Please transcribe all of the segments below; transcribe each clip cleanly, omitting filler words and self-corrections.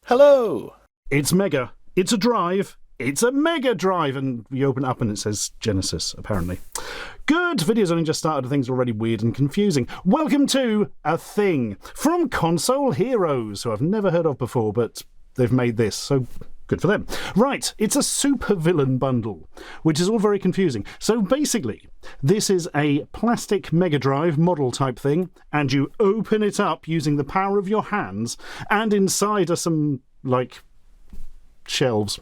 Hello! It's Mega. It's a drive. It's a Mega Drive. And you open it up and it says Genesis, apparently. Good! Video's only just started. Things are already weird and confusing. Welcome to A Thing from Console Heroes, who I've never heard of before, but they've made this, so good for them. Right, it's a supervillain bundle, which is all very confusing. So basically, this is a plastic Mega Drive model type thing, and you open it up using the power of your hands, and inside are some, like, shelves.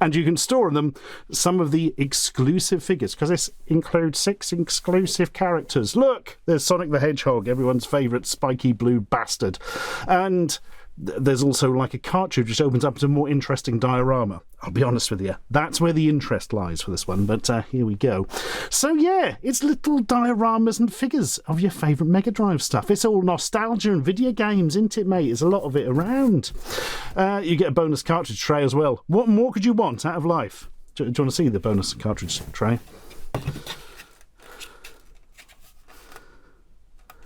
And you can store in them some of the exclusive figures, because this includes 6 exclusive characters. Look, there's Sonic the Hedgehog, everyone's favourite spiky blue bastard. And there's also like a cartridge which opens up to a more interesting diorama. I'll be honest with you, that's where the interest lies for this one, but here we go. So yeah, it's little dioramas and figures of your favourite Mega Drive stuff. It's all nostalgia and video games, isn't it, mate? There's a lot of it around. You get a bonus cartridge tray as well. What more could you want out of life? Do you want to see the bonus cartridge tray?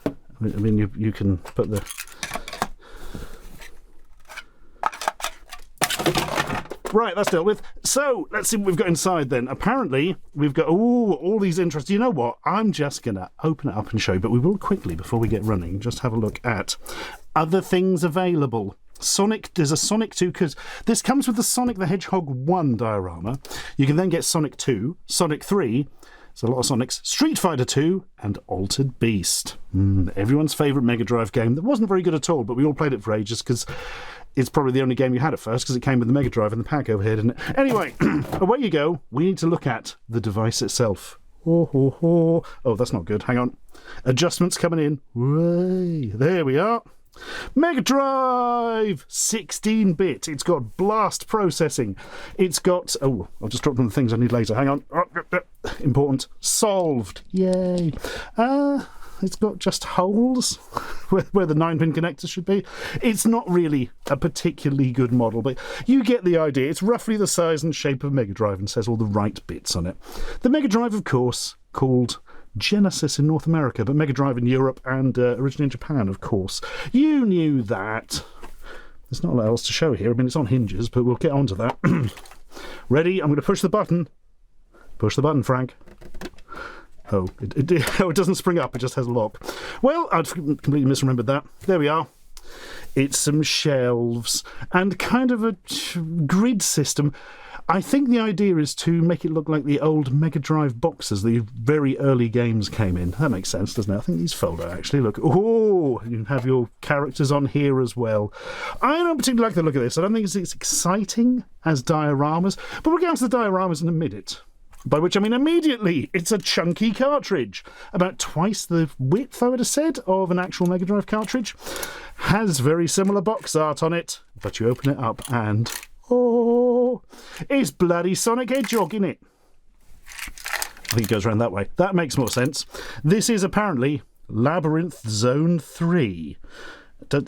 I mean, you can put the... Right, that's dealt with. So, let's see what we've got inside then. Apparently, we've got all these interesting... You know what? I'm just going to open it up and show you, but we will quickly, before we get running, just have a look at other things available. There's a Sonic 2, because this comes with the Sonic the Hedgehog 1 diorama. You can then get Sonic 2, Sonic 3, there's a lot of Sonics, Street Fighter 2, and Altered Beast. Everyone's favourite Mega Drive game that wasn't very good at all, but we all played it for ages, because it's probably the only game you had at first, because it came with the Mega Drive and the pack over here, didn't it? Anyway, away you go. We need to look at the device itself. Oh, that's not good. Hang on. Adjustments coming in. Way. There we are. Mega Drive! 16-bit. It's got blast processing. It's got... Oh, I'll just drop one of the things I need later. Hang on. Important. Solved. Yay. It's got just holes where the 9-pin connectors should be. It's not really a particularly good model, but you get the idea. It's roughly the size and shape of Mega Drive and says all the right bits on it. The Mega Drive, of course, called Genesis in North America, but Mega Drive in Europe and originally in Japan, of course. You knew that. There's not a lot else to show here. I mean, it's on hinges, but we'll get onto that. Ready? I'm going to push the button. Push the button, Frank. Oh, it doesn't spring up, it just has a lock. Well, I'd completely misremembered that. There we are. It's some shelves and kind of a grid system. I think the idea is to make it look like the old Mega Drive boxes, the very early games came in. That makes sense, doesn't it? I think these fold out, actually. Look. Oh, you can have your characters on here as well. I don't particularly like the look of this. I don't think it's exciting as dioramas, but we'll get onto the dioramas in a minute. By which I mean immediately, it's a chunky cartridge. About twice the width, I would have said, of an actual Mega Drive cartridge. Has very similar box art on it, but you open it up and... Oh, it's bloody Sonic Hedgehog, innit? I think it goes around that way. That makes more sense. This is apparently Labyrinth Zone 3.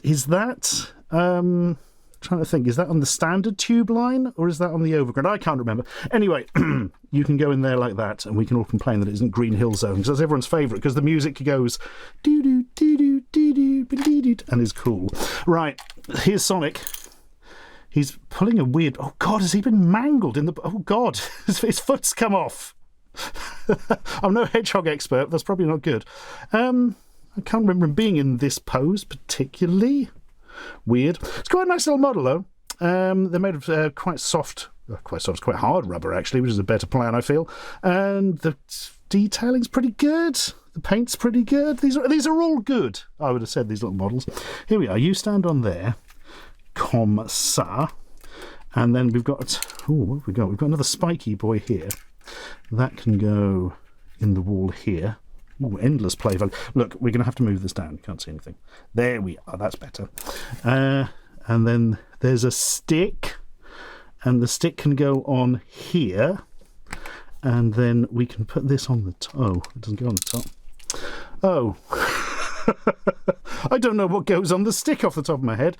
Is that... trying to think, is that on the standard tube line or is that on the overground? I can't remember. Anyway, you can go in there like that and we can all complain that it isn't Green Hill Zone because that's everyone's favourite because the music goes doo-doo, doo-doo, doo-doo, doo-doo, and is cool. Right, here's Sonic. He's pulling a weird... Oh, God, has he been mangled in the... Oh, God, his foot's come off. I'm no hedgehog expert. That's probably not good. I can't remember him being in this pose particularly. Weird. It's quite a nice little model, though. They're made of quite soft, it's quite hard rubber, actually, which is a better plan, I feel. And the detailing's pretty good. The paint's pretty good. These are all good, I would have said, these little models. Here we are. You stand on there. Comme ça. And then we've got... Oh, what have we got? We've got another spiky boy here. That can go in the wall here. Ooh, endless play value. Look, we're going to have to move this down. You can't see anything. There we are. That's better. And then there's a stick. And the stick can go on here. And then we can put this on the top. Oh, it doesn't go on the top. Oh. I don't know what goes on the stick off the top of my head.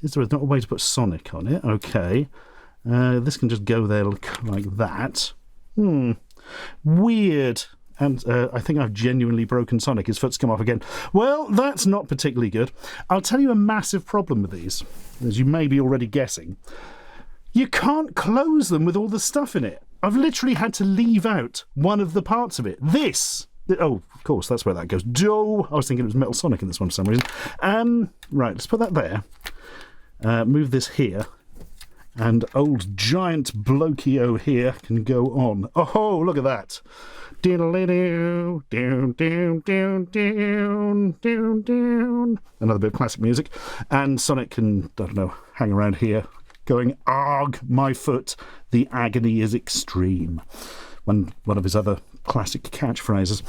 Is there not a way to put Sonic on it? Okay. This can just go there like that. Weird. And I think I've genuinely broken Sonic. His foot's come off again. Well, that's not particularly good. I'll tell you a massive problem with these, as you may be already guessing. You can't close them with all the stuff in it. I've literally had to leave out one of the parts of it. This. Oh, of course, that's where that goes. Oh, I was thinking it was Metal Sonic in this one for some reason. Right, let's put that there. Move this here. And old giant Blokio here can go on. Oh, look at that. Another bit of classic music. And Sonic can, I don't know, hang around here going, "Arg, my foot, the agony is extreme." One of his other classic catchphrases.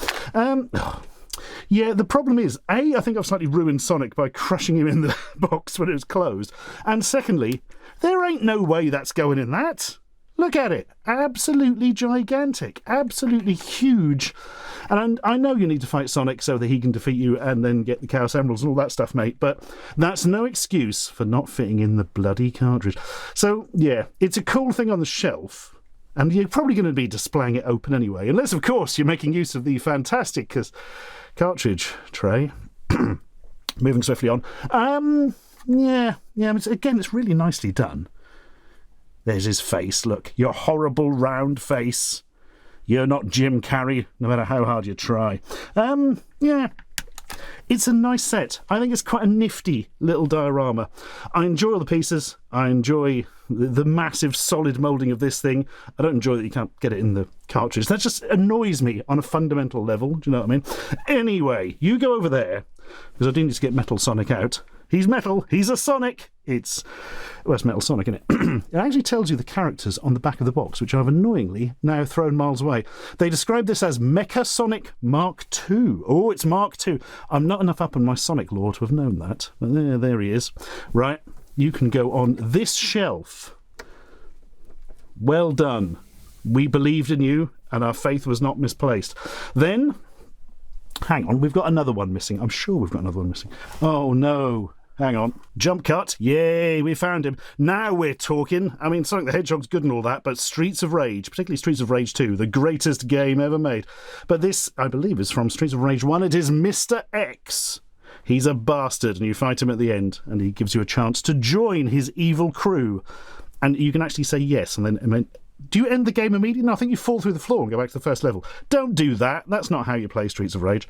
Yeah, the problem is, A, I think I've slightly ruined Sonic by crushing him in the box when it was closed. And secondly, there ain't no way that's going in that. Look at it. Absolutely gigantic. Absolutely huge. And I know you need to fight Sonic so that he can defeat you and then get the Chaos Emeralds and all that stuff, mate, but that's no excuse for not fitting in the bloody cartridge. So, yeah, it's a cool thing on the shelf. And you're probably going to be displaying it open anyway. Unless, of course, you're making use of the fantastic cartridge tray. Moving swiftly on. Yeah. Again, it's really nicely done. There's his face. Look, your horrible round face. You're not Jim Carrey, no matter how hard you try. Yeah. It's a nice set. I think it's quite a nifty little diorama. I enjoy all the pieces. I enjoy the massive solid moulding of this thing. I don't enjoy that you can't get it in the cartridge. That just annoys me on a fundamental level. Do you know what I mean? Anyway, you go over there, because I do need to get Metal Sonic out. He's metal. He's a Sonic. It's Metal Sonic, isn't it? It actually tells you the characters on the back of the box, which I've annoyingly now thrown miles away. They describe this as Mecha Sonic Mark II. Oh, it's Mark II. I'm not enough up on my Sonic lore to have known that. But there he is. Right, you can go on this shelf. Well done. We believed in you, and our faith was not misplaced. Then, hang on, we've got another one missing. I'm sure we've got another one missing. Oh, no. Hang on. Jump cut. Yay, we found him. Now we're talking. I mean, Sonic the Hedgehog's good and all that, but Streets of Rage, particularly Streets of Rage 2, the greatest game ever made. But this, I believe, is from Streets of Rage 1. It is Mr. X. He's a bastard, and you fight him at the end, and he gives you a chance to join his evil crew. And you can actually say yes, and then do you end the game immediately? No, I think you fall through the floor and go back to the first level. Don't do that. That's not how you play Streets of Rage.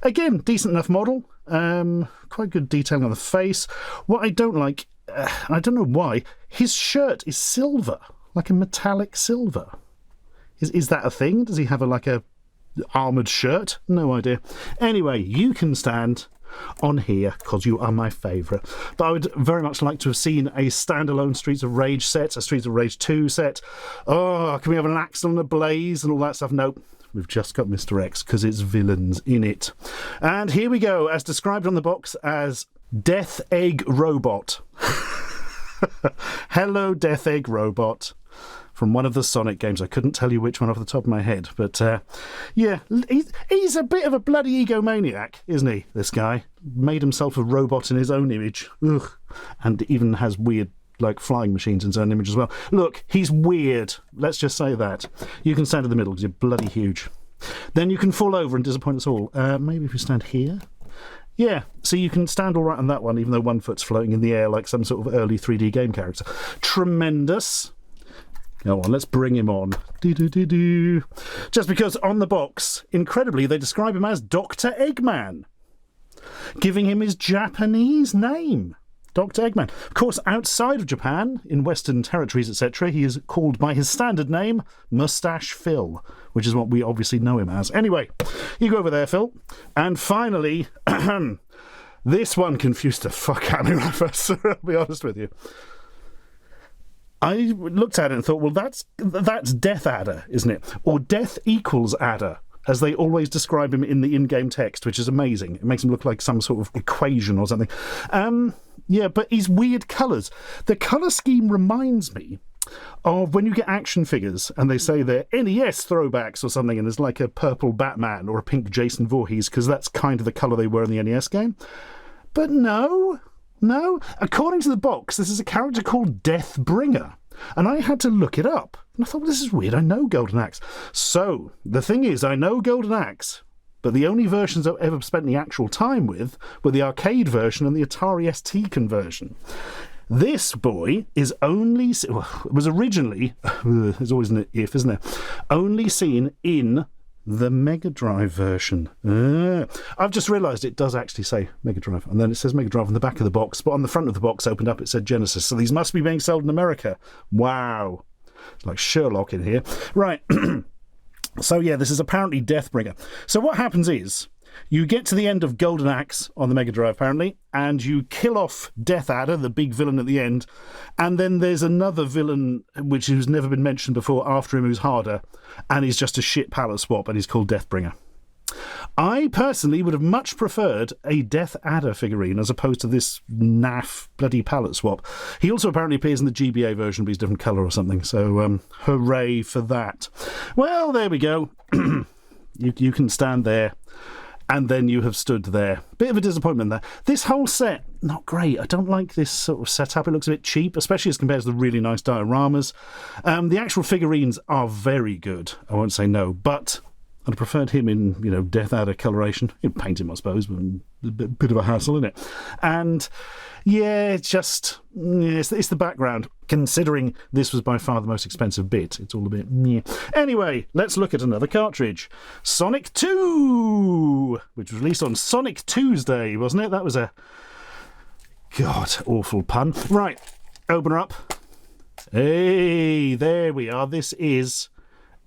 Again, decent enough model. Quite good detailing on the face. What I don't like, I don't know why, his shirt is silver, like a metallic silver. Is that a thing? Does he have a armoured shirt? No idea. Anyway, you can stand on here because you are my favourite. But I would very much like to have seen a standalone Streets of Rage set, a Streets of Rage 2 set. Oh, can we have an Axel and a Blaze and all that stuff? Nope. We've just got Mr. X because it's villains in it. And here we go, as described on the box as Death Egg Robot. Hello, Death Egg Robot. From one of the Sonic games. I couldn't tell you which one off the top of my head. But, yeah, he's a bit of a bloody egomaniac, isn't he, this guy? Made himself a robot in his own image. Ugh. And even has weird, flying machines in his own image as well. Look, he's weird. Let's just say that. You can stand in the middle because you're bloody huge. Then you can fall over and disappoint us all. Maybe if you stand here? Yeah, so you can stand all right on that one, even though one foot's floating in the air like some sort of early 3D game character. Tremendous. Go on, let's bring him on. Just because on the box, incredibly, they describe him as Dr. Eggman, giving him his Japanese name, Dr. Eggman. Of course, outside of Japan, in Western territories, etc., he is called by his standard name, Moustache Phil, which is what we obviously know him as. Anyway, you go over there, Phil. And finally, this one confused the fuck out of me when I first saw it, I'll be honest with you. I looked at it and thought, well, that's Death Adder, isn't it? Or Death equals Adder, as they always describe him in the in-game text, which is amazing. It makes him look like some sort of equation or something. Yeah, but he's weird colours. The colour scheme reminds me of when you get action figures and they say they're NES throwbacks or something, and there's like a purple Batman or a pink Jason Voorhees, because that's kind of the colour they were in the NES game. But no, according to the box, this is a character called Deathbringer, And I had to look it up. And I thought, well, this is weird. I know Golden Axe. So, the thing is, I know Golden Axe, but the only versions I've ever spent the actual time with were the arcade version and the Atari ST conversion. This boy is only... Well, it was originally... There's always an if, isn't there? Only seen in the Mega Drive version. I've just realised it does actually say Mega Drive, and then it says Mega Drive on the back of the box, but on the front of the box opened up it said Genesis, so these must be being sold in America. Wow. It's like Sherlock in here. Right. So yeah, this is apparently Deathbringer. So what happens is, you get to the end of Golden Axe on the Mega Drive, apparently, and you kill off Death Adder, the big villain at the end, and then there's another villain which has never been mentioned before after him who's harder, and he's just a shit palette swap, and he's called Deathbringer. I personally would have much preferred a Death Adder figurine as opposed to this naff bloody palette swap. He also apparently appears in the GBA version, but he's a different colour or something, so hooray for that. Well, there we go. You can stand there. And then you have stood there. Bit of a disappointment there. This whole set, not great. I don't like this sort of setup. It looks a bit cheap, especially as compared to the really nice dioramas. The actual figurines are very good. I won't say no, but I'd have preferred him in, Death Adder coloration. You'd paint him, I suppose, but a bit of a hassle, isn't it? And yeah, it's the background. Considering this was by far the most expensive bit, it's all a bit meh. Anyway, let's look at another cartridge. Sonic 2, which was released on Sonic Tuesday, wasn't it? That was a awful pun. Right, open her up. Hey, there we are. This is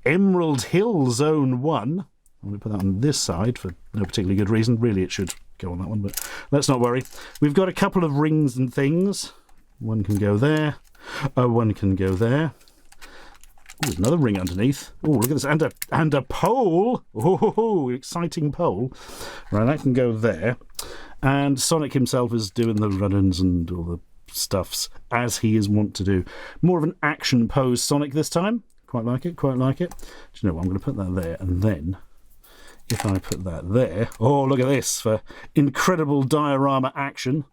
Emerald Hill Zone 1. I'm going to put that on this side for no particularly good reason. Really, it should go on that one, but let's not worry. We've got a couple of rings and things. One can go there. One can go there. Oh, there's another ring underneath. Oh, look at this. And a pole. Oh, exciting pole. Right, that can go there. And Sonic himself is doing the run-ins and all the stuffs, as he is wont to do. More of an action pose Sonic this time. Quite like it, quite like it. Do you know what? I'm going to put that there, and then if I put that there... Oh, look at this for incredible diorama action.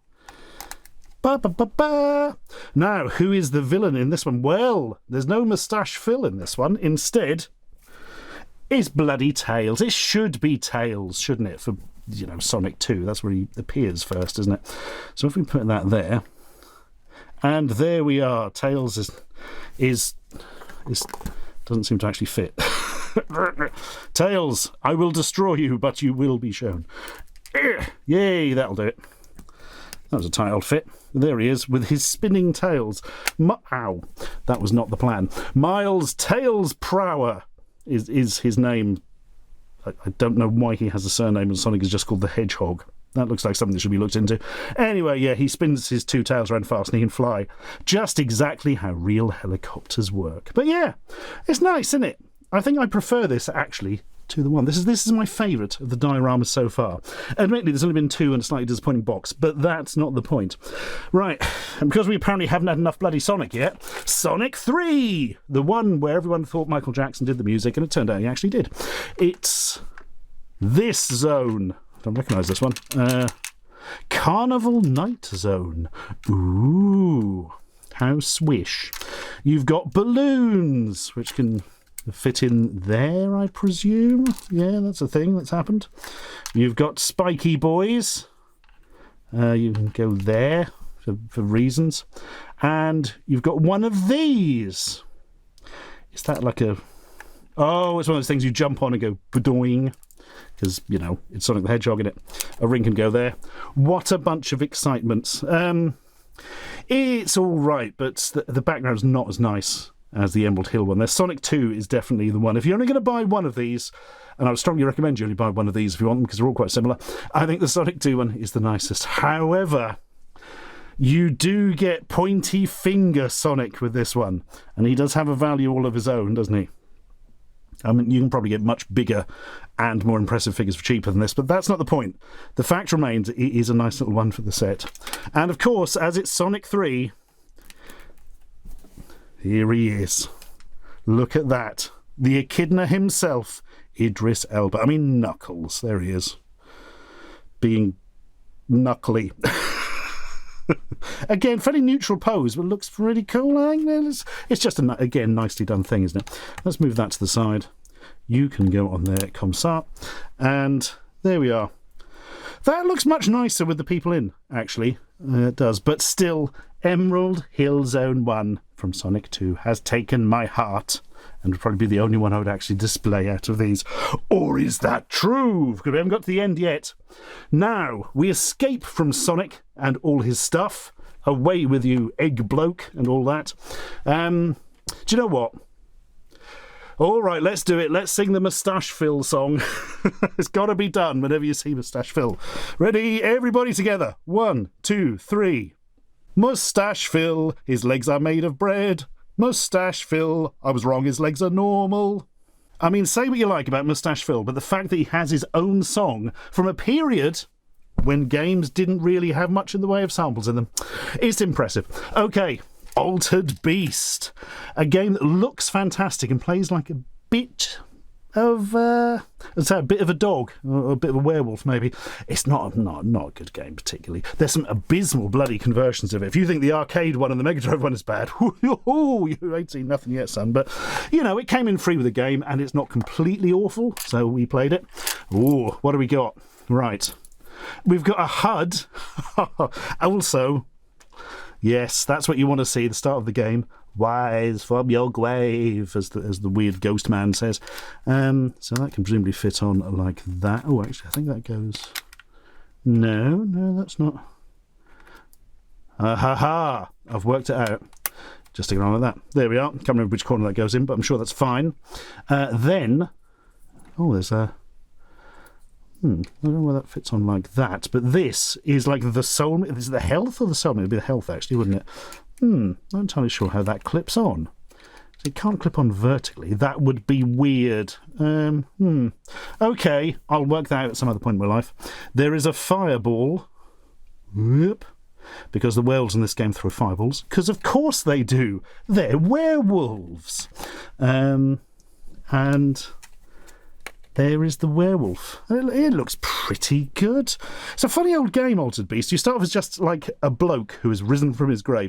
Ba-ba-ba-ba. Now, who is the villain in this one? Well, there's no Moustache Phil in this one. Instead, it's bloody Tails. It should be Tails, shouldn't it? For, Sonic 2. That's where he appears first, isn't it? So if we put that there... And there we are. Tails is doesn't seem to actually fit. Tails, I will destroy you, but you will be shown. Yay, that'll do it. That was a tight old fit. There he is with his spinning tails. Ow, that was not the plan. Miles Tails Prower is his name. I don't know why he has a surname and Sonic is just called the Hedgehog. That looks like something that should be looked into. Anyway, yeah, he spins his two tails around fast and he can fly. Just exactly how real helicopters work. But yeah, it's nice, isn't it? I think I prefer this, actually, to the one. This is my favourite of the dioramas so far. Admittedly, there's only been two and a slightly disappointing box, but that's not the point. Right, and because we apparently haven't had enough bloody Sonic yet, Sonic 3! The one where everyone thought Michael Jackson did the music, and it turned out he actually did. It's this zone. I don't recognise this one. Carnival Night Zone. Ooh, how swish. You've got balloons, which can fit in there, I presume. Yeah, that's a thing that's happened. You've got spiky boys. You can go there for reasons. And you've got one of these. Is that like a... Oh, it's one of those things you jump on and go badoing. Because, it's Sonic the Hedgehog in it. A ring can go there. What a bunch of excitements. It's all right, but the background's not as nice as the Emerald Hill one. There's Sonic 2 is definitely the one. If you're only going to buy one of these, and I would strongly recommend you only buy one of these if you want them, because they're all quite similar, I think the Sonic 2 one is the nicest. However, you do get pointy finger Sonic with this one, and he does have a value all of his own, doesn't he? I mean, you can probably get much bigger and more impressive figures for cheaper than this, but that's not the point. The fact remains, it is a nice little one for the set. And of course, as it's Sonic 3, here he is. Look at that. The Echidna himself, Idris Elba. I mean, Knuckles. There he is. Being knuckly. Again, fairly neutral pose, but looks pretty cool. I think it's just, again, nicely done thing, isn't it? Let's move that to the side. You can go on there, comme ça. And there we are. That looks much nicer with the people in, actually. It does. But still, Emerald Hill Zone 1 from Sonic 2 has taken my heart. And would probably be the only one I would actually display out of these. Or is that true? Because we haven't got to the end yet. Now, we escape from Sonic and all his stuff. Away with you, egg bloke, and all that. Do you know what? All right, let's do it. Let's sing the Moustache Phil song. It's got to be done whenever you see Moustache Phil. Ready? Everybody together. 1, 2, 3. Moustache Phil, his legs are made of bread. Moustache Phil, I was wrong, his legs are normal. I mean, say what you like about Moustache Phil, but the fact that he has his own song from a period when games didn't really have much in the way of samples in them, it's impressive. Okay. Altered Beast, a game that looks fantastic and plays like a bit of a bit of a dog or a bit of a werewolf maybe. It's not a good game particularly. There's some abysmal bloody conversions of it. If you think the arcade one and the Mega Drive one is bad, you ain't seen nothing yet, son. But you know, it came in free with the game and it's not completely awful, so we played it. Ooh, what do we got? Right, we've got a HUD. Also. Yes, that's what you want to see, the start of the game. Rise from your grave, as the weird ghost man says. So that can presumably fit on like that. Oh, actually, I think that goes... No, that's not... Ha! I've worked it out. Just to get on like that. There we are. Can't remember which corner that goes in, but I'm sure that's fine. Then... Oh, there's a... I don't know where that fits on like that, but this is like the soul. Is it the health or the soul? It would be the health, actually, wouldn't it? I'm not entirely sure how that clips on. It can't clip on vertically. That would be weird. Okay, I'll work that out at some other point in my life. There is a fireball. Whoop. Because the werewolves in this game throw fireballs. Because of course they do. They're werewolves. And... there is the werewolf. It looks pretty good. It's a funny old game, Altered Beast. You start off as just like a bloke who has risen from his grave.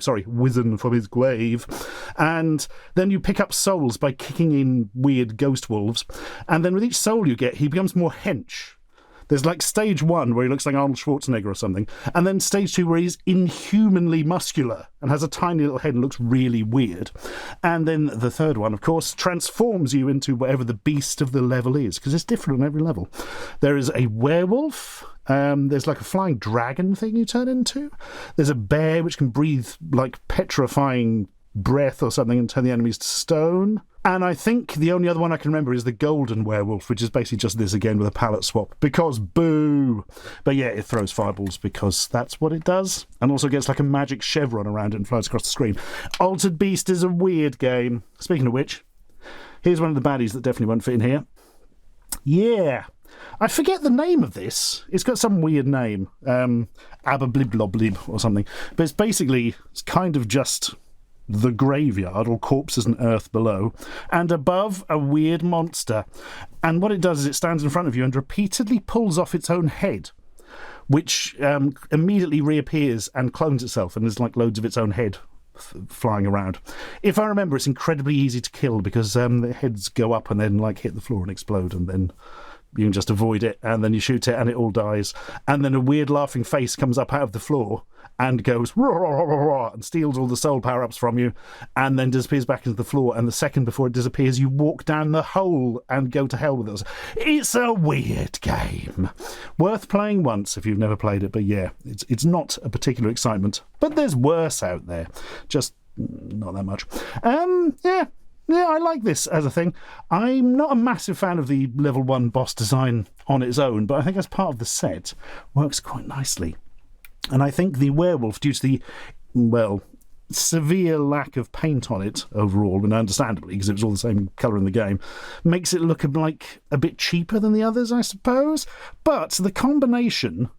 And then you pick up souls by kicking in weird ghost wolves. And then with each soul you get, he becomes more hench. There's like stage 1 where he looks like Arnold Schwarzenegger or something, and then stage 2 where he's inhumanly muscular and has a tiny little head and looks really weird. And then the third one, of course, transforms you into whatever the beast of the level is, because it's different on every level. There is a werewolf. There's like a flying dragon thing you turn into. There's a bear which can breathe like petrifying breath or something and turn the enemies to stone. And I think the only other one I can remember is the golden werewolf, which is basically just this again with a palette swap, because boo! But yeah, it throws fireballs because that's what it does, and also gets like a magic chevron around it and flies across the screen. Altered Beast is a weird game. Speaking of which, here's one of the baddies that definitely won't fit in here. Yeah. I forget the name of this. It's got some weird name. Abablibloblib or something. But it's kind of just... the graveyard, or corpses and earth below, and above a weird monster. And what it does is it stands in front of you and repeatedly pulls off its own head, which immediately reappears and clones itself, and there's like loads of its own head flying around. If I remember, it's incredibly easy to kill because the heads go up and then like hit the floor and explode, and then you can just avoid it, and then you shoot it and it all dies, and then a weird laughing face comes up out of the floor and goes rah, rah, rah, rah, rah, and steals all the soul power-ups from you, and then disappears back into the floor, and the second before it disappears you walk down the hole and go to hell with us. It's a weird game. Worth playing once if you've never played it, but yeah, it's not a particular excitement. But there's worse out there. Just not that much. Yeah, I like this as a thing. I'm not a massive fan of the level 1 boss design on its own, but I think as part of the set, works quite nicely. And I think the werewolf, due to the, well, severe lack of paint on it overall, and understandably, because it was all the same colour in the game, makes it look like a bit cheaper than the others, I suppose. But the combination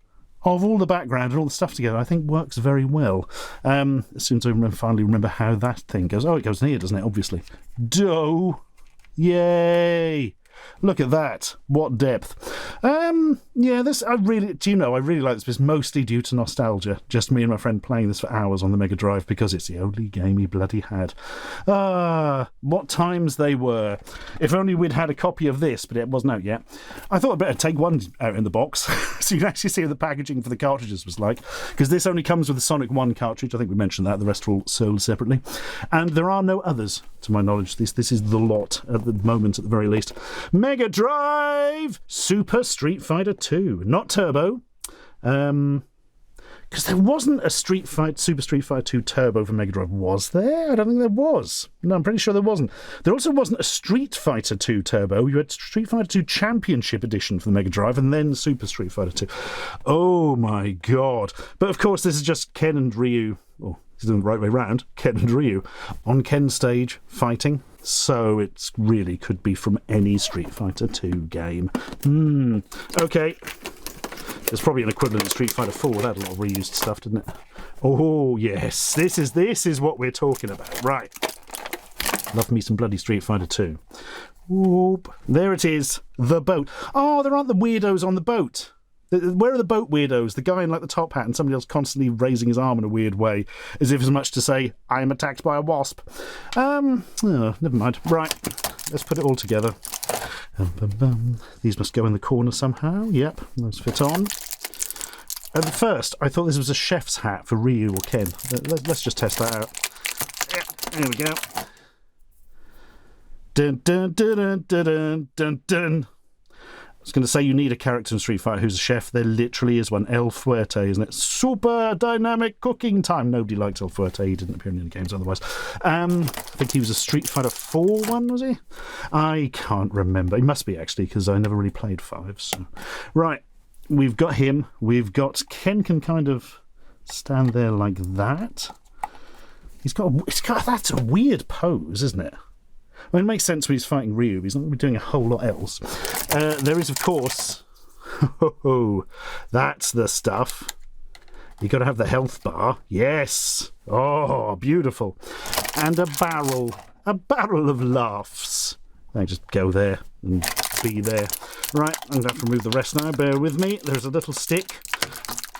of all the background and all the stuff together, I think works very well. As soon as I finally remember how that thing goes. Oh, it goes in here, doesn't it? Obviously. Dough! Yay! Look at that. What depth. Yeah, I really like this. It's mostly due to nostalgia. Just me and my friend playing this for hours on the Mega Drive because it's the only game he bloody had. What times they were. If only we'd had a copy of this, but it wasn't out yet. I thought I'd better take one out in the box so you can actually see what the packaging for the cartridges was like. Because this only comes with the Sonic 1 cartridge. I think we mentioned that. The rest are all sold separately. And there are no others, to my knowledge. This is the lot at the moment, at the very least. Mega Drive Super Street Fighter 2, not Turbo, because there wasn't a Super Street Fighter 2 Turbo for Mega Drive, was there? I don't think there was. No, I'm pretty sure there wasn't. There also wasn't a Street Fighter 2 Turbo. You had Street Fighter 2 Championship Edition for the Mega Drive, and then Super Street Fighter 2. Oh my god! But of course, this is just Ken and Ryu. Oh, it's the right way round. Ken and Ryu on Ken's stage fighting. So it really could be from any Street Fighter 2 game. Okay. There's probably an equivalent Street Fighter 4. That had a lot of reused stuff, didn't it? Oh, yes. This is what we're talking about. Right. Love me some bloody Street Fighter 2. Whoop. There it is. The boat. Oh, there aren't the weirdos on the boat. Where are the boat weirdos? The guy in like the top hat and somebody else constantly raising his arm in a weird way, as if as much to say, I am attacked by a wasp. Oh, never mind. Right, let's put it all together. These must go in the corner somehow. Yep, those fit on. At first, I thought this was a chef's hat for Ryu or Ken. Let's just test that out. Yeah, there we go. Dun dun dun dun dun dun dun. I was going to say you need a character in Street Fighter who's a chef. There literally is one. El Fuerte, isn't it? Super dynamic cooking time. Nobody likes El Fuerte. He didn't appear in any games otherwise. I think he was a Street Fighter 4 one, was he? I can't remember. He must be, actually, because I never really played 5. So. Right, we've got him. We've got Ken can kind of stand there like that. That's a weird pose, isn't it? Well, it makes sense when he's fighting Ryu. He's not going to be doing a whole lot else. There is, of course... that's the stuff. You've got to have the health bar. Yes! Oh, beautiful. And a barrel. A barrel of laughs. I just go there and be there. Right, I'm going to have to remove the rest now. Bear with me. There's a little stick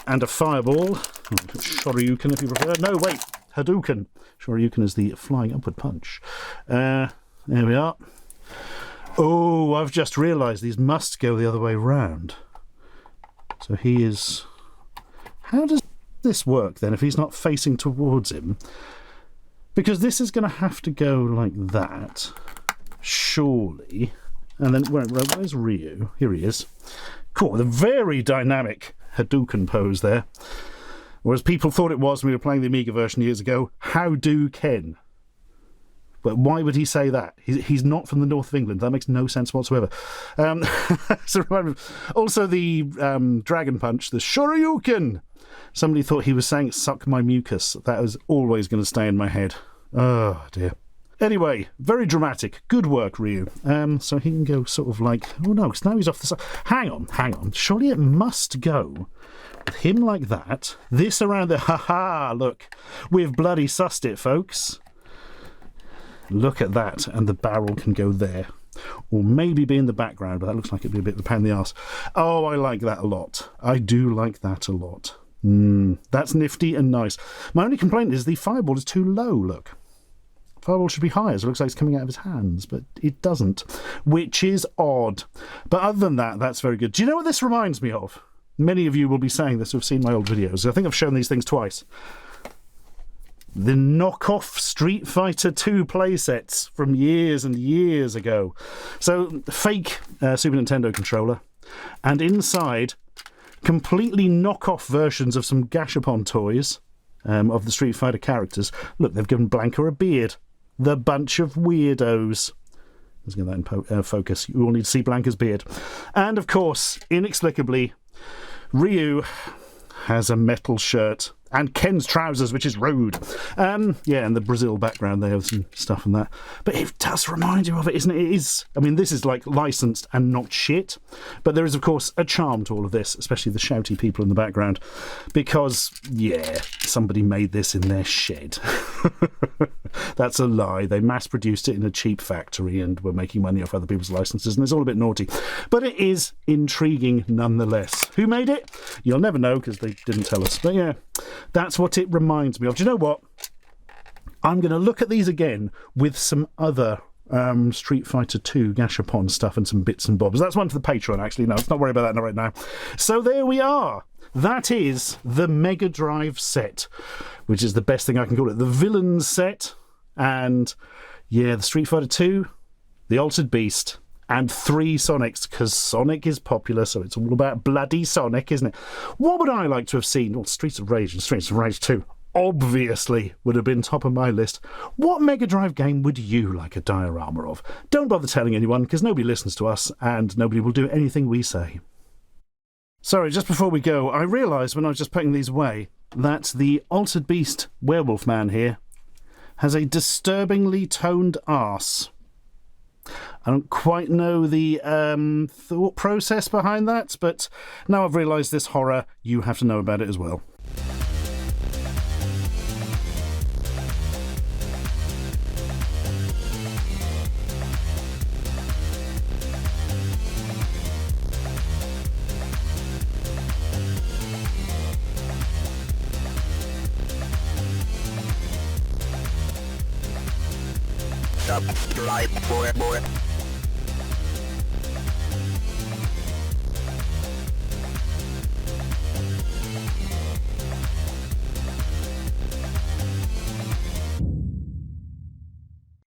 and a fireball. Shoryuken, if you prefer. No, wait. Hadouken. Shoryuken is the flying upward punch. There we are. Oh, I've just realised these must go the other way round. So he is... How does this work then if he's not facing towards him? Because this is going to have to go like that, surely. And then, where's Ryu? Here he is. Cool, the very dynamic Hadouken pose there. Whereas people thought it was when we were playing the Amiga version years ago, how do Ken? But why would he say that? He's not from the north of England. That makes no sense whatsoever. So also the Dragon Punch, the Shoryuken. Somebody thought he was saying, suck my mucus. That was always going to stay in my head. Oh, dear. Anyway, very dramatic. Good work, Ryu. So he can go sort of like... Oh, no, because now he's off the side. Hang on. Surely it must go with him like that. This around the... Ha-ha, look. We've bloody sussed it, folks. Look at that, and the barrel can go there. Or maybe be in the background, but that looks like it'd be a bit of a pain in the arse. Oh, I like that a lot. I do like that a lot. That's nifty and nice. My only complaint is the fireball is too low, look. Fireball should be higher, so it looks like it's coming out of his hands, but it doesn't, which is odd. But other than that, that's very good. Do you know what this reminds me of? Many of you will be saying this who have seen my old videos. I think I've shown these things twice. The knockoff Street Fighter 2 playsets from years and years ago. So, fake Super Nintendo controller, and inside, completely knockoff versions of some Gashapon toys of the Street Fighter characters. Look, they've given Blanca a beard. The bunch of weirdos. Let's get that in focus. You all need to see Blanca's beard. And, of course, inexplicably, Ryu has a metal shirt. And Ken's trousers, which is rude. Yeah, and the Brazil background there with some stuff and that. But it does remind you of it, isn't it? It is. I mean, this is like licensed and not shit. But there is, of course, a charm to all of this, especially the shouty people in the background. Because, yeah, somebody made this in their shed. That's a lie. They mass-produced it in a cheap factory and were making money off other people's licenses, and it's all a bit naughty. But it is intriguing nonetheless. Who made it? You'll never know because they didn't tell us. But yeah, that's what it reminds me of. Do you know what? I'm going to look at these again with some other Street Fighter 2 Gashapon stuff and some bits and bobs. That's one for the Patreon, actually. No, let's not worry about that right now. So there we are. That is the Mega Drive set, which is the best thing I can call it. The Villains set, and yeah, the Street Fighter 2, the Altered Beast, and 3 Sonics, because Sonic is popular, so it's all about bloody Sonic, isn't it? What would I like to have seen? Well, Streets of Rage and Streets of Rage 2 obviously would have been top of my list. What Mega Drive game would you like a diorama of? Don't bother telling anyone, because nobody listens to us, and nobody will do anything we say. Sorry, just before we go, I realised when I was just putting these away that the Altered Beast werewolf man here has a disturbingly toned arse. I don't quite know the thought process behind that, but now I've realised this horror, you have to know about it as well. Subscribe for more.